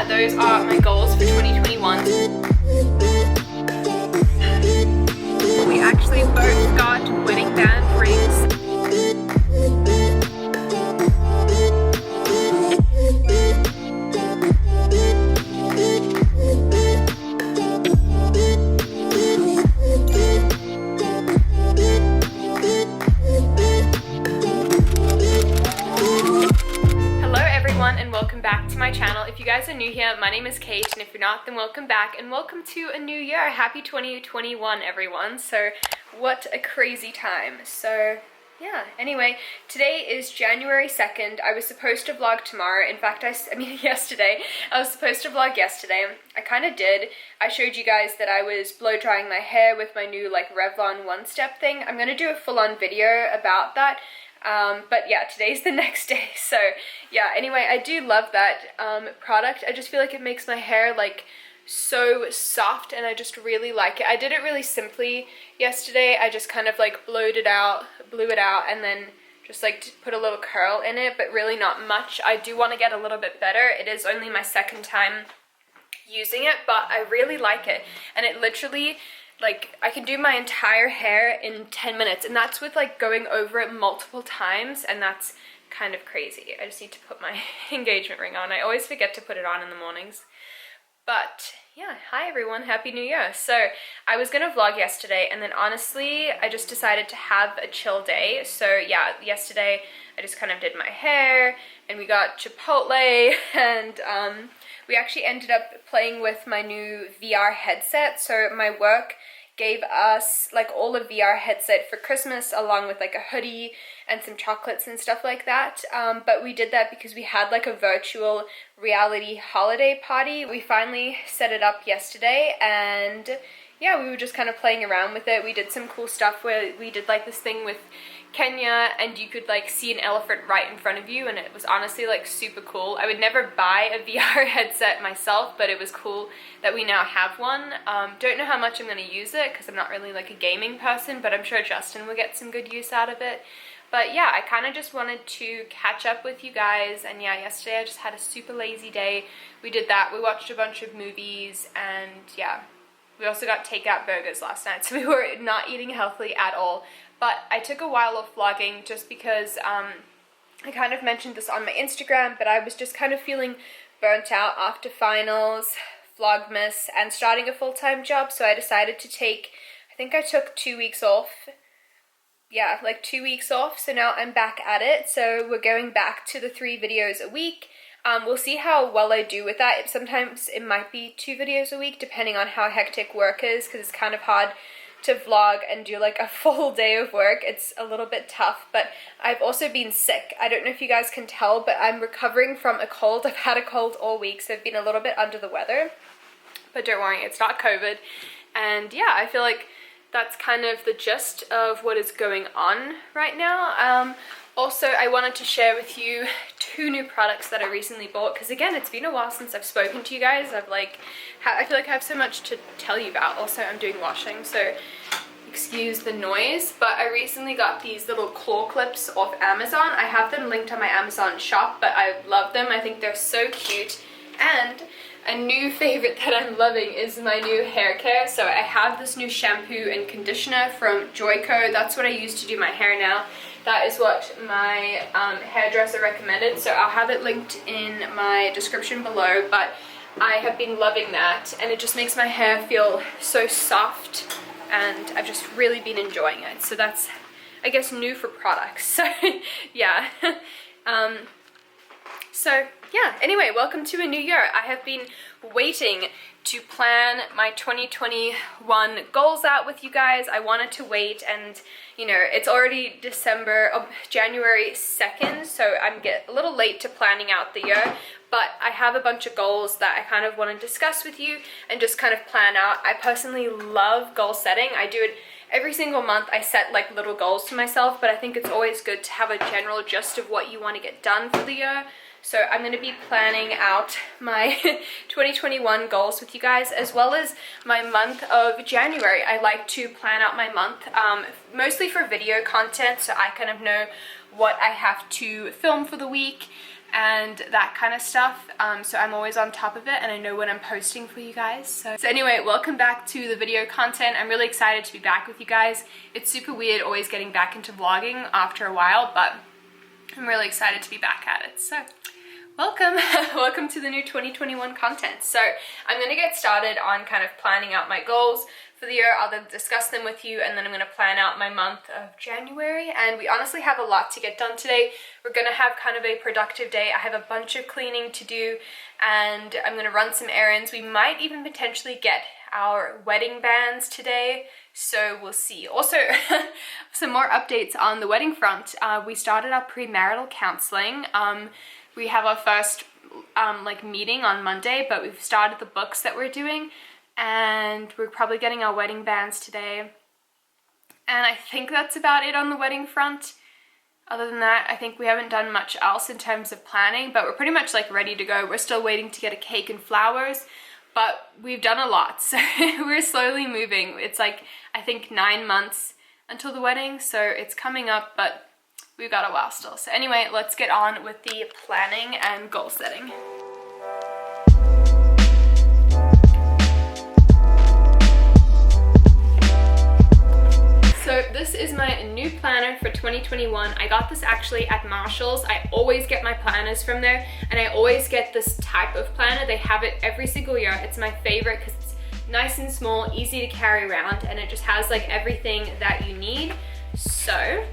yeah, those are my goals for 2021. We actually both got wedding band rings. Back to my channel. If you guys are new here, my name is Kate, and if you're not, then welcome back and welcome to a new year. Happy 2021 everyone. So what a crazy time. So yeah, anyway, today is January 2nd. I was supposed to vlog tomorrow. In fact, I mean yesterday. I was supposed to vlog yesterday. I kind of did. I showed you guys that I was blow drying my hair with my new like Revlon one step thing. I'm gonna do a full-on video about that. But yeah, today's the next day, so yeah, anyway, I do love that product. I just feel like it makes my hair like so soft, and I just really like it. I did it really simply yesterday. I just kind of like blew it out, and then just like put a little curl in it, but really not much. I do want to get a little bit better. It is only my second time using it, but I really like it, and it literally, like, I can do my entire hair in 10 minutes, and that's with like going over it multiple times, and that's kind of crazy. I just need to put my engagement ring on. I always forget to put it on in the mornings. But yeah, hi everyone, happy new year. So I was gonna vlog yesterday, and then honestly I just decided to have a chill day. So yeah, yesterday I just kind of did my hair, and we got Chipotle, and we actually ended up playing with my new VR headset. So my work gave us like all the VR headset for Christmas, along with like a hoodie and some chocolates and stuff like that. But we did that because we had like a virtual reality holiday party. We finally set it up yesterday, and yeah, we were just kind of playing around with it. We did some cool stuff where we did like this thing with Kenya, and you could like see an elephant right in front of you, and it was honestly like super cool. I would never buy a VR headset myself, but it was cool that we now have one. Don't know how much I'm going to use it because I'm not really like a gaming person, but I'm sure Justin will get some good use out of it. But yeah, I kind of just wanted to catch up with you guys, and yeah, yesterday I just had a super lazy day. We did that, we watched a bunch of movies, and yeah, we also got takeout burgers last night, so we were not eating healthily at all. But I took a while off vlogging just because I kind of mentioned this on my Instagram, but I was just kind of feeling burnt out after finals, Vlogmas, and starting a full-time job. So I decided to take, I think I took 2 weeks off. Yeah, like 2 weeks off. So now I'm back at it. So we're going back to the 3 videos a week. We'll see how well I do with that. Sometimes it might be 2 videos a week, depending on how hectic work is, because it's kind of hard to vlog and do like a full day of work. It's a little bit tough, but I've also been sick. I don't know if you guys can tell, but I'm recovering from a cold. I've had a cold all week, so I've been a little bit under the weather, but don't worry, it's not COVID. And yeah, I feel like that's kind of the gist of what is going on right now. Also, I wanted to share with you 2 new products that I recently bought, because again, it's been a while since I've spoken to you guys. I feel like I have so much to tell you about. Also, I'm doing washing, so excuse the noise, but I recently got these little claw clips off Amazon. I have them linked on my Amazon shop, but I love them. I think they're so cute. And a new favorite that I'm loving is my new hair care. So I have this new shampoo and conditioner from Joico. That's what I use to do my hair now. That is what my hairdresser recommended, so I'll have it linked in my description below. But I have been loving that, and it just makes my hair feel so soft, and I've just really been enjoying it. So that's, I guess, new for products. So yeah. So yeah, anyway, welcome to a new year. I have been waiting to plan my 2021 goals out with you guys. I wanted to wait, and you know, it's already January 2nd, so I'm a little late to planning out the year, but I have a bunch of goals that I kind of want to discuss with you and just kind of plan out. I personally love goal setting. I do it every single month. I set like little goals to myself, but I think it's always good to have a general gist of what you want to get done for the year. So I'm going to be planning out my 2021 goals with you guys, as well as my month of January. I like to plan out my month, mostly for video content, so I kind of know what I have to film for the week, and that kind of stuff. So I'm always on top of it and I know when I'm posting for you guys. So anyway, welcome back to the video content. I'm really excited to be back with you guys. It's super weird always getting back into vlogging after a while, but I'm really excited to be back at it. So welcome. Welcome to the new 2021 content. So I'm going to get started on kind of planning out my goals for the year. I'll then discuss them with you, and then I'm going to plan out my month of January. And we honestly have a lot to get done today. We're going to have kind of a productive day. I have a bunch of cleaning to do, and I'm going to run some errands. We might even potentially get our wedding bands today, so we'll see. Also, some more updates on the wedding front. We started our premarital counseling. We have our first meeting on Monday, but we've started the books that we're doing, and we're probably getting our wedding bands today. And I think that's about it on the wedding front. Other than that, I think we haven't done much else in terms of planning, but we're pretty much like ready to go. We're still waiting to get a cake and flowers, but we've done a lot, so we're slowly moving. It's like, I think 9 months until the wedding, so it's coming up, but we've got a while still. So anyway, let's get on with the planning and goal setting. So this is my new planner for 2021. I got this actually at Marshall's. I always get my planners from there, and I always get this type of planner. They have it every single year. It's my favorite because it's nice and small, easy to carry around, and it just has like everything that you need. So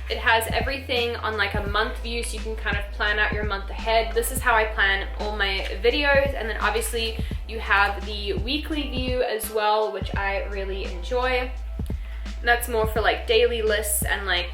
it has everything on like a month view, so you can kind of plan out your month ahead. This is how I plan all my videos, and then obviously you have the weekly view as well, which I really enjoy. And that's more for like daily lists and like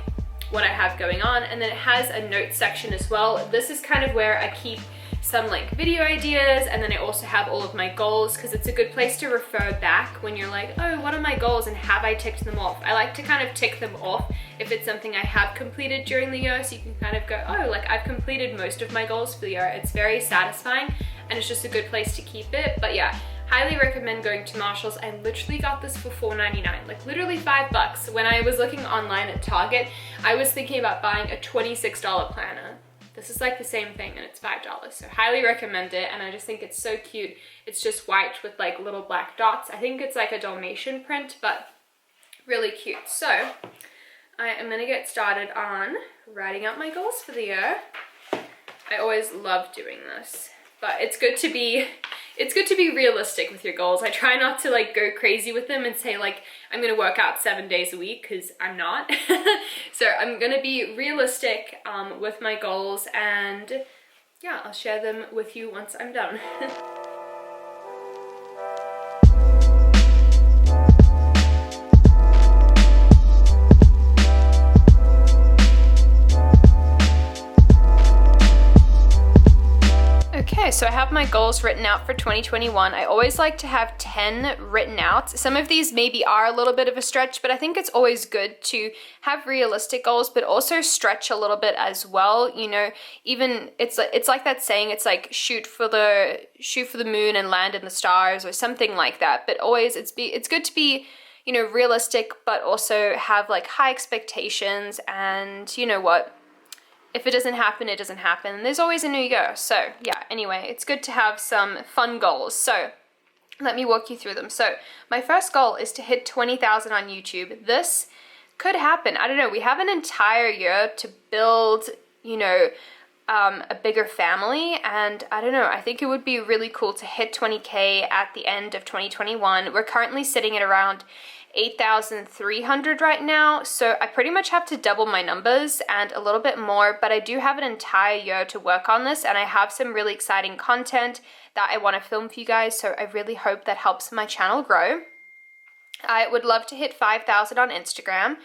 what I have going on. And then it has a notes section as well. This is kind of where I keep some like video ideas, and then I also have all of my goals, because it's a good place to refer back when you're like, oh, what are my goals and have I ticked them off? I like to kind of tick them off if it's something I have completed during the year, so you can kind of go, oh, like I've completed most of my goals for the year. It's very satisfying, and it's just a good place to keep it. But yeah, highly recommend going to Marshall's. I literally got this for $4.99, like literally $5. When I was looking online at Target, I was thinking about buying a $26 planner. This is like the same thing, and it's $5, so highly recommend it. And I just think it's so cute. It's just white with like little black dots. I think it's like a Dalmatian print, but really cute. So I am gonna get started on writing out my goals for the year. I always love doing this, but it's good to be realistic with your goals. I try not to like go crazy with them and say like I'm gonna work out 7 days a week, because I'm not. So I'm gonna be realistic with my goals, and yeah, I'll share them with you once I'm done. Okay, so I have my goals written out for 2021. I always like to have 10 written out. Some of these maybe are a little bit of a stretch, but I think it's always good to have realistic goals, but also stretch a little bit as well. You know, even it's like that saying, it's like shoot for the moon and land in the stars, or something like that. But always it's good to be, you know, realistic, but also have like high expectations. And you know what? If it doesn't happen, it doesn't happen. There's always a new year. So yeah, anyway, it's good to have some fun goals. So let me walk you through them. So my first goal is to hit 20,000 on YouTube. This could happen. I don't know. We have an entire year to build, you know, a bigger family, and I don't know, I think it would be really cool to hit 20K at the end of 2021. We're currently sitting at around 8,300 right now, so I pretty much have to double my numbers and a little bit more, but I do have an entire year to work on this, and I have some really exciting content that I want to film for you guys, so I really hope that helps my channel grow. I would love to hit 5,000 on Instagram,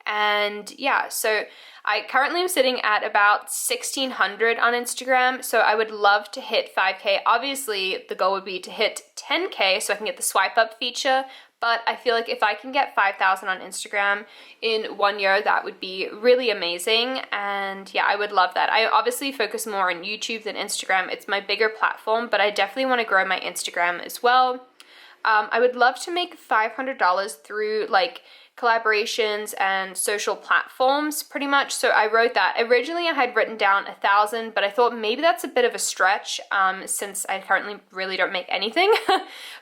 and yeah, so I currently am sitting at about 1,600 on Instagram, so I would love to hit 5K. Obviously, the goal would be to hit 10K so I can get the swipe up feature, but I feel like if I can get 5,000 on Instagram in 1 year, that would be really amazing, and yeah, I would love that. I obviously focus more on YouTube than Instagram. It's my bigger platform, but I definitely want to grow my Instagram as well. I would love to make $500 through like collaborations and social platforms pretty much. So I wrote that. Originally I had written down 1,000, but I thought maybe that's a bit of a stretch since I currently really don't make anything.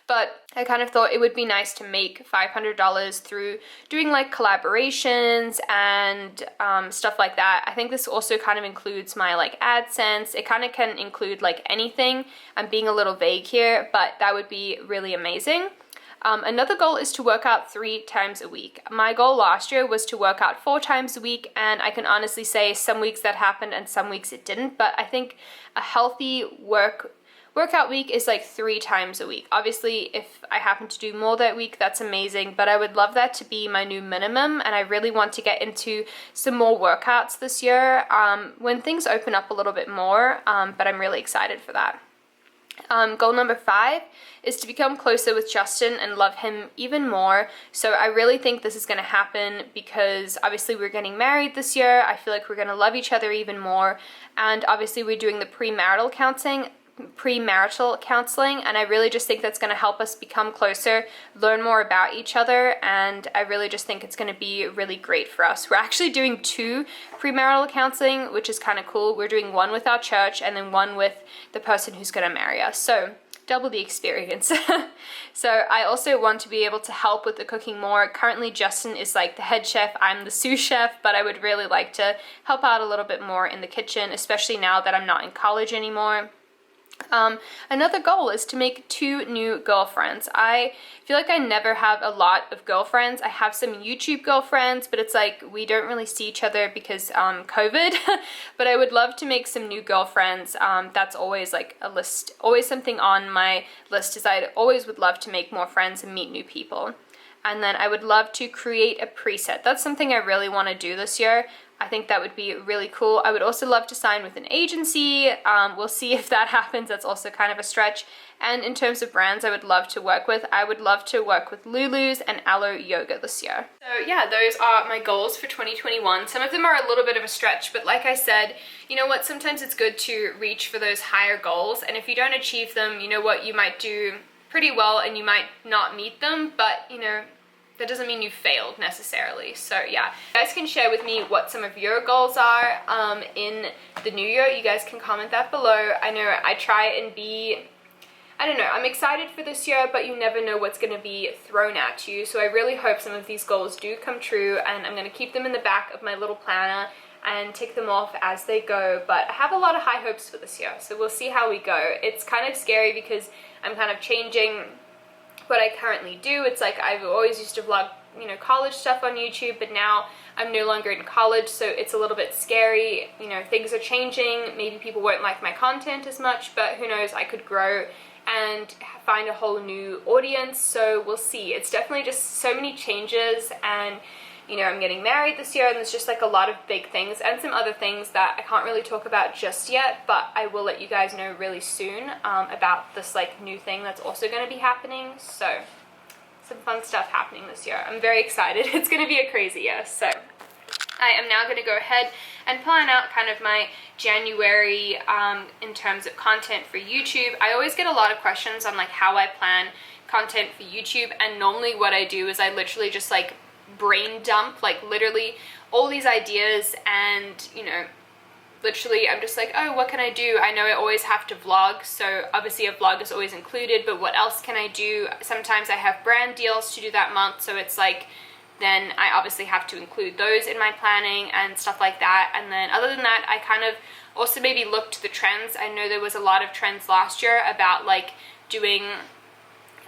But I kind of thought it would be nice to make $500 through doing like collaborations and stuff like that. I think this also kind of includes my like AdSense. It kind of can include like anything. I'm being a little vague here, but that would be really amazing. Another goal is to work out 3 times a week. My goal last year was to work out 4 times a week, and I can honestly say some weeks that happened and some weeks it didn't, but I think a healthy workout week is like 3 times a week. Obviously, if I happen to do more that week, that's amazing, but I would love that to be my new minimum, and I really want to get into some more workouts this year when things open up a little bit more, but I'm really excited for that. Goal number 5 is to become closer with Justin and love him even more. So I really think this is going to happen because obviously we're getting married this year. I feel like we're going to love each other even more. And obviously we're doing the premarital counseling, and I really just think that's going to help us become closer, learn more about each other, and I really just think it's going to be really great for us. We're actually doing 2 premarital counseling, which is kind of cool. We're doing one with our church and then one with the person who's going to marry us. So double the experience. So I also want to be able to help with the cooking more. Currently Justin is like the head chef, I'm the sous chef, but I would really like to help out a little bit more in the kitchen, especially now that I'm not in college anymore. Another goal is to make 2 new girlfriends. I feel like I never have a lot of girlfriends. I have some YouTube girlfriends, but it's like we don't really see each other because COVID. But I would love to make some new girlfriends. That's always like a list, always something on my list is I always would love to make more friends and meet new people. And then I would love to create a preset. That's something I really want to do this year. I think that would be really cool. I would also love to sign with an agency. We'll see if that happens. That's also kind of a stretch. And in terms of brands I would love to work with, I would love to work with Lulu's and Alo Yoga this year. So yeah, those are my goals for 2021. Some of them are a little bit of a stretch, but like I said, you know what, sometimes it's good to reach for those higher goals, and if you don't achieve them, you know what, you might do pretty well and you might not meet them, but you know, that doesn't mean you failed necessarily. So yeah, you guys can share with me what some of your goals are in the new year. You guys can comment that below. I know I try and be, I don't know, I'm excited for this year, but you never know what's going to be thrown at you. So I really hope some of these goals do come true, and I'm going to keep them in the back of my little planner and tick them off as they go. But I have a lot of high hopes for this year, so we'll see how we go. It's kind of scary because I'm kind of changing what I currently do. It's like I've always used to vlog, you know, college stuff on YouTube, but now I'm no longer in college, so it's a little bit scary. You know, things are changing. Maybe people won't like my content as much, but who knows, I could grow and find a whole new audience, so we'll see. It's definitely just so many changes, and you know, I'm getting married this year, and there's just like a lot of big things and some other things that I can't really talk about just yet, but I will let you guys know really soon about this like new thing that's also going to be happening. So some fun stuff happening this year. I'm very excited. It's going to be a crazy year. So I am now going to go ahead and plan out kind of my January in terms of content for YouTube. I always get a lot of questions on like how I plan content for YouTube, and normally what I do is I literally just like brain dump like literally all these ideas, and you know, literally I'm just like, oh, what can I do? I know I always have to vlog, so obviously a vlog is always included, but what else can I do? Sometimes I have brand deals to do that month, so it's like then I obviously have to include those in my planning and stuff like that. And then other than that, I kind of also maybe look to the trends. I know there was a lot of trends last year about like doing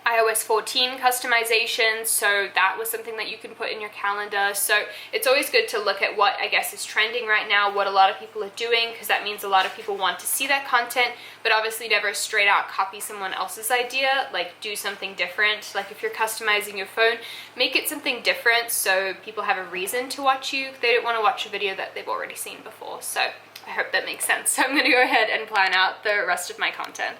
iOS 14 customization, so that was something that you can put in your calendar. So it's always good to look at what I guess is trending right now, what a lot of people are doing, because that means a lot of people want to see that content, but obviously never straight out copy someone else's idea. Like do something different. Like if you're customizing your phone, make it something different so people have a reason to watch you. They don't want to watch a video that they've already seen before. So I hope that makes sense. So I'm going to go ahead and plan out the rest of my content.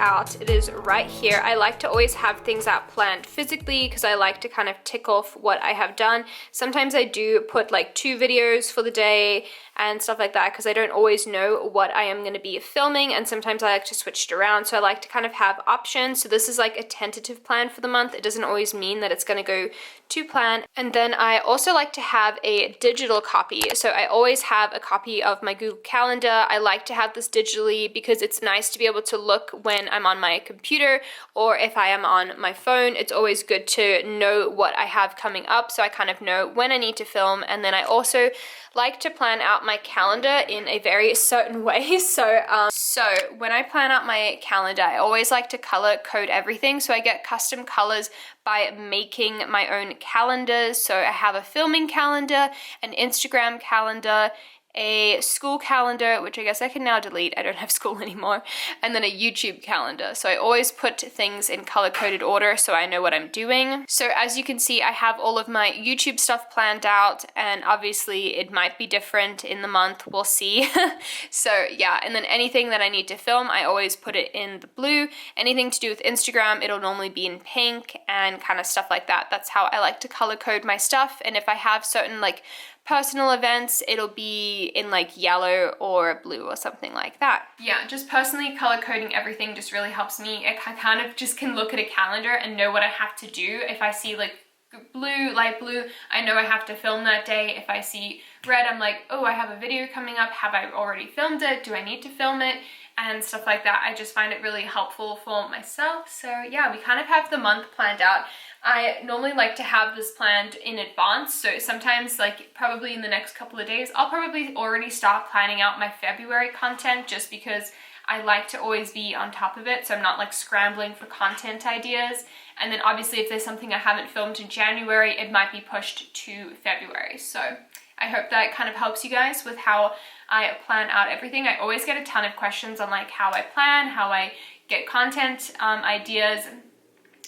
out. It is right here. I like to always have things out planned physically because I like to kind of tick off what I have done. Sometimes I do put like 2 videos for the day and stuff like that because I don't always know what I am going to be filming, and sometimes I like to switch it around, so I like to kind of have options. So this is like a tentative plan for the month. It doesn't always mean that it's going to go to plan. And then I also like to have a digital copy, so I always have a copy of my Google Calendar. I like to have this digitally because it's nice to be able to look when I'm on my computer or if I am on my phone. It's always good to know what I have coming up so I kind of know when I need to film. And then I also like to plan out my calendar in a very certain way. So when I plan out my calendar, I always like to color code everything. So I get custom colors by making my own calendars. So I have a filming calendar, an Instagram calendar, a school calendar, which I guess I can now delete, I don't have school anymore, and then a YouTube calendar. So I always put things in color-coded order so I know what I'm doing. So as you can see, I have all of my YouTube stuff planned out, and obviously it might be different in the month, we'll see. So yeah, and then anything that I need to film, I always put it in the blue. Anything to do with Instagram, it'll normally be in pink and kind of stuff like that. That's how I like to color code my stuff. And if I have certain like personal events, it'll be in like yellow or blue or something like that. Yeah, just personally color coding everything just really helps me. I kind of just can look at a calendar and know what I have to do. If I see like blue, light blue, I know I have to film that day. If I see red, I'm like, oh, I have a video coming up. Have I already filmed it? Do I need to film it? And stuff like that. I just find it really helpful for myself. So yeah, we kind of have the month planned out. I normally like to have this planned in advance, so sometimes like probably in the next couple of days I'll probably already start planning out my February content, just because I like to always be on top of it so I'm not like scrambling for content ideas. And then obviously if there's something I haven't filmed in January, it might be pushed to February. So I hope that kind of helps you guys with how I plan out everything. I always get a ton of questions on like how I plan, how I get content ideas,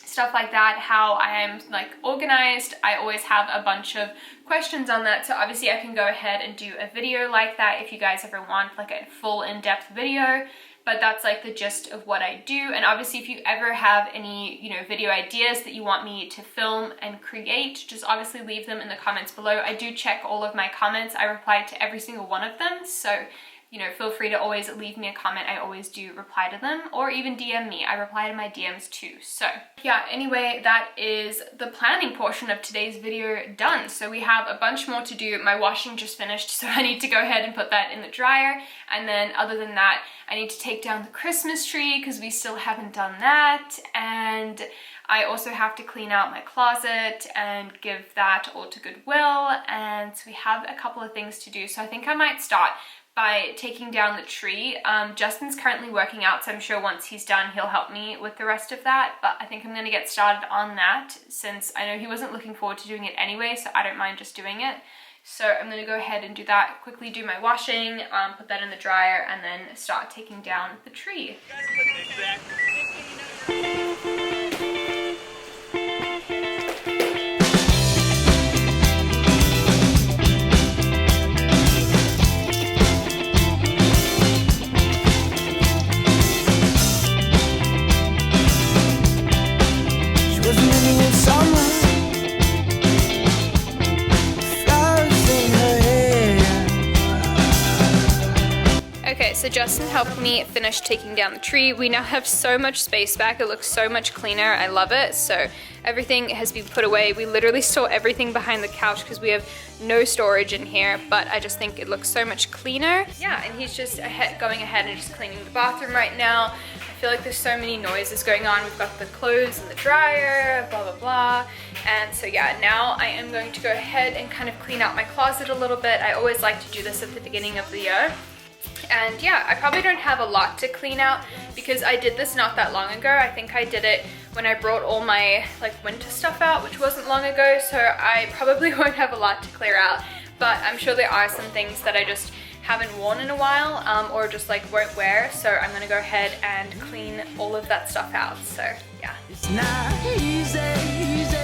stuff like that, how I am like organized. I always have a bunch of questions on that, so obviously I can go ahead and do a video like that if you guys ever want like a full in-depth video. But that's like the gist of what I do. And obviously if you ever have any, you know, video ideas that you want me to film and create, just obviously leave them in the comments below. I do check all of my comments. I reply to every single one of them, so you know, feel free to always leave me a comment. I always do reply to them, or even DM me. I reply to my DMs too. So yeah, anyway, that is the planning portion of today's video done. So we have a bunch more to do. My washing just finished, so I need to go ahead and put that in the dryer. And then other than that, I need to take down the Christmas tree because we still haven't done that. And I also have to clean out my closet and give that all to Goodwill. And so we have a couple of things to do. So I think I might start by taking down the tree. Justin's currently working out, so I'm sure once he's done, he'll help me with the rest of that. But I think I'm gonna get started on that since I know he wasn't looking forward to doing it anyway, so I don't mind just doing it. So I'm gonna go ahead and do that, quickly do my washing, put that in the dryer, and then start taking down the tree. Okay, so Justin helped me finish taking down the tree. We now have so much space back. It looks so much cleaner. I love it. So everything has been put away. We literally store everything behind the couch because we have no storage in here, but I just think it looks so much cleaner. Yeah, and he's just going ahead and just cleaning the bathroom right now. I feel like there's so many noises going on. We've got the clothes in the dryer, blah, blah, blah. And so yeah, now I am going to go ahead and kind of clean out my closet a little bit. I always like to do this at the beginning of the year. And yeah, I probably don't have a lot to clean out because I did this not that long ago. I think I did it when I brought all my like winter stuff out, which wasn't long ago, so I probably won't have a lot to clear out. But I'm sure there are some things that I just haven't worn in a while or just like won't wear, so I'm gonna go ahead and clean all of that stuff out. So yeah. It's not easy, easy.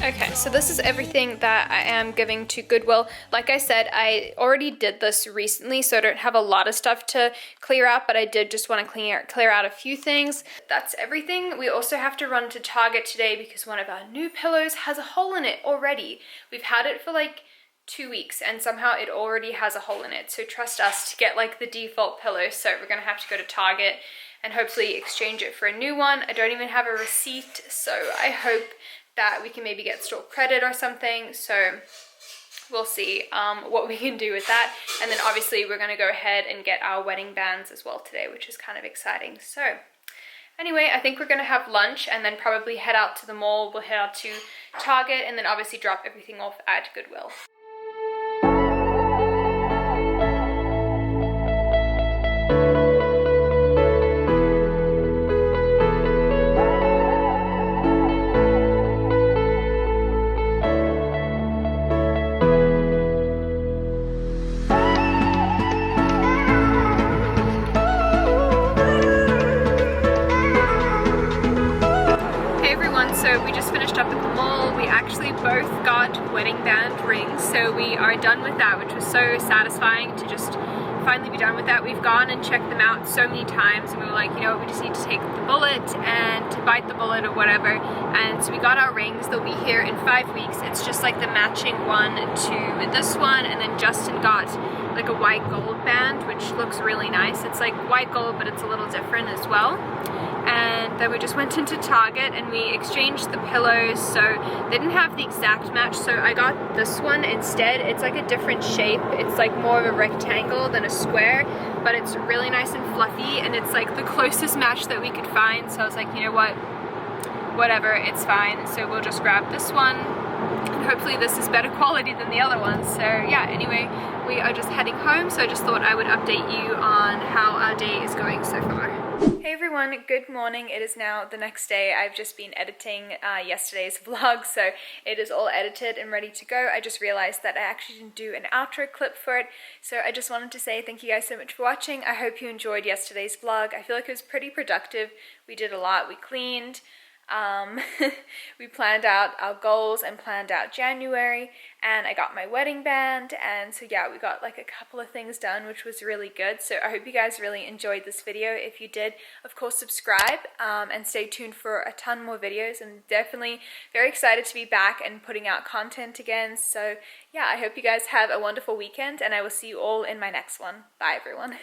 Okay, So this is everything that I am giving to Goodwill. Like I said, I already did this recently, so I don't have a lot of stuff to clear out, but I did just want to clear out a few things. That's everything. We also have to run to Target today because one of our new pillows has a hole in it already. We've had it for like 2 weeks and somehow it already has a hole in it. So trust us to get like the default pillow. So we're gonna have to go to Target and hopefully exchange it for a new one. I don't even have a receipt, so I hope that we can maybe get store credit or something. So we'll see what we can do with that. And then obviously we're gonna go ahead and get our wedding bands as well today, which is kind of exciting. So anyway, I think we're gonna have lunch and then probably head out to the mall. We'll head out to Target and then obviously drop everything off at Goodwill. So we just finished up at the mall. We actually both got wedding band rings, so we are done with that, which was so satisfying to just finally be done with that. We've gone and checked them out so many times and we were like, you know, we just need to take the bullet and to bite the bullet or whatever. And so we got our rings. They'll be here in 5 weeks. It's just like the matching one to this one, and then Justin got like a white gold band, which looks really nice. It's like white gold, but it's a little different as well. And then we just went into Target and we exchanged the pillows, so they didn't have the exact match, so I got this one instead. It's like a different shape. It's like more of a rectangle than a square, but it's really nice and fluffy, and it's like the closest match that we could find. So I was like, you know what, whatever, it's fine. So we'll just grab this one, and hopefully this is better quality than the other ones. So yeah, anyway, we are just heading home, so I just thought I would update you on how our day is going so far. Hey everyone, good morning. It is now the next day. I've just been editing yesterday's vlog, so it is all edited and ready to go. I just realized that I actually didn't do an outro clip for it, so I just wanted to say thank you guys so much for watching. I hope you enjoyed yesterday's vlog. I feel like it was pretty productive. We did a lot. We cleaned. We planned out our goals and planned out January, and I got my wedding band, and so yeah, we got like a couple of things done, which was really good. So I hope you guys really enjoyed this video. If you did, of course subscribe and stay tuned for a ton more videos. I'm definitely very excited to be back and putting out content again. So yeah, I hope you guys have a wonderful weekend, and I will see you all in my next one. Bye everyone.